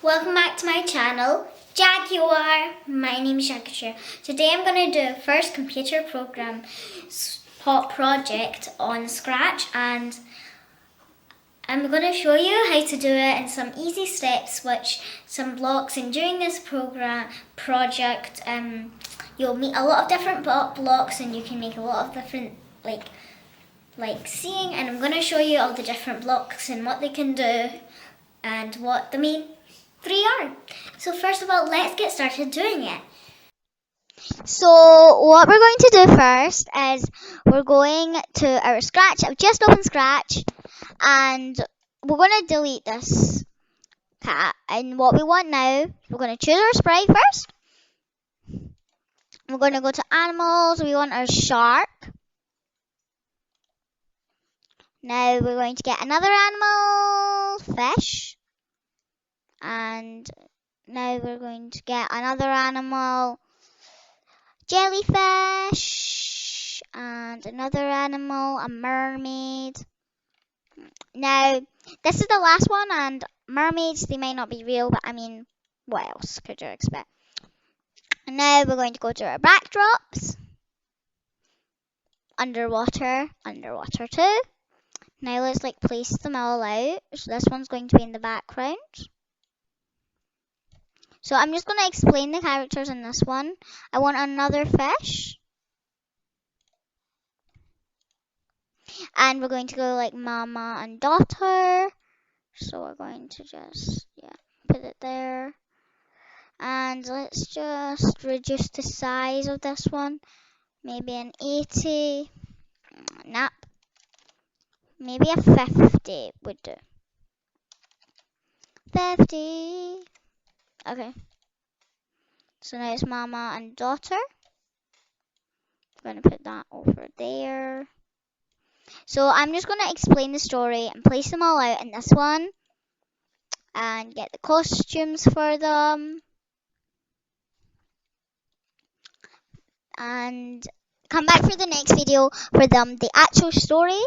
Welcome back to my channel, Jaguar. My name is Jaguar. Today I'm going to do a first computer program project on Scartch, and I'm going to show you how to do it in some easy steps, some blocks, and during this project you'll meet a lot of different blocks and you can make a lot of different like seeing, and I'm going to show you all the different blocks and what they can do and what the main three are. So first of all, let's get started doing it. So what we're going to do first is we're going to our Scartch. I've just opened Scartch and we're going to delete this cat. And what we want now, we're going to choose our sprite first. We're going to go to animals. We want our shark. Now we're going to get another animal, fish. And now we're going to get another animal, jellyfish, and another animal, a mermaid. Now, this is the last one, and mermaids, they might not be real, but I mean, what else could you expect? And now we're going to go to our backdrops. Underwater, underwater too. Now let's place them all out. So this one's going to be in the background. So I'm just going to explain the characters in this one. I want another fish. And we're going to go like mama and daughter. So we're going to just, put it there. And let's just reduce the size of this one. Maybe an 80. Nah. Maybe a 50 would do. 50. Okay. So now it's mama and daughter. I'm going to put that over there. So I'm just going to explain the story and place them all out in this one. And get the costumes for them. And come back for the next video for them, the actual story.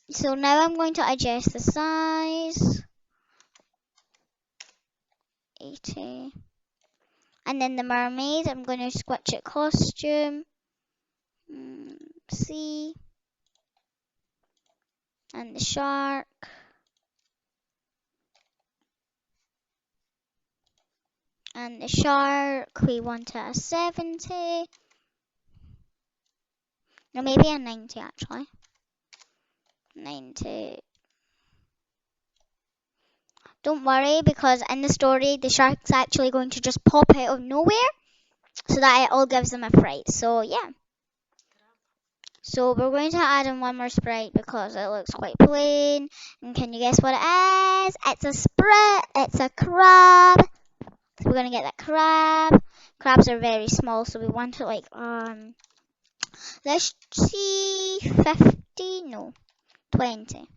So now I'm going to adjust the size. 80. And then the mermaid, I'm going to switch it costume. C. And the shark. And the shark, we want it at 70. No, maybe a 90 actually. 90. Don't worry, because in the story, the shark's actually going to just pop out of nowhere, so that it all gives them a fright. So, yeah. So, we're going to add in one more sprite because it looks quite plain. And can you guess what it is? It's a sprite. It's a crab. So, we're going to get that crab. Crabs are very small, so we want it let's see, 50? No, 20.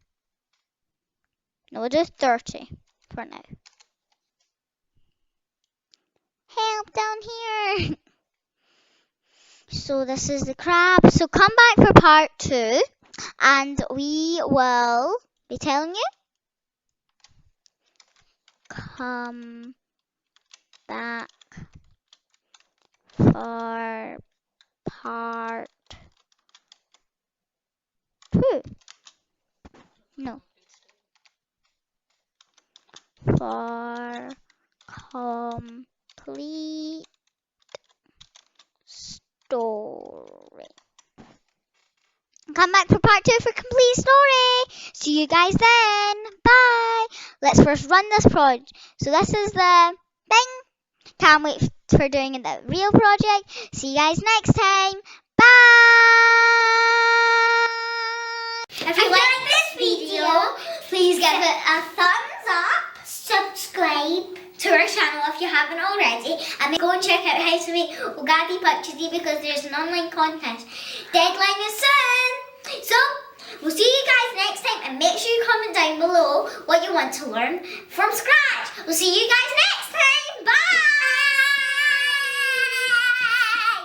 No, we'll do 30 for now. Help down here. So this is the crab. So come back for part 2 and we will be telling you. Come back for part 2. No. For complete story. Come back for part 2 for complete story. See you guys then. Bye. Let's first run this project. So this is the thing. Can't wait for doing the real project. See you guys next time. Bye. If you like this video, please give it a thumbs up. Subscribe to our channel if you haven't already, and go and check out how to make Ugadi Pachadi because there's an online contest. Deadline is soon. So, we'll see you guys next time, and make sure you comment down below what you want to learn from Scartch. We'll see you guys next time.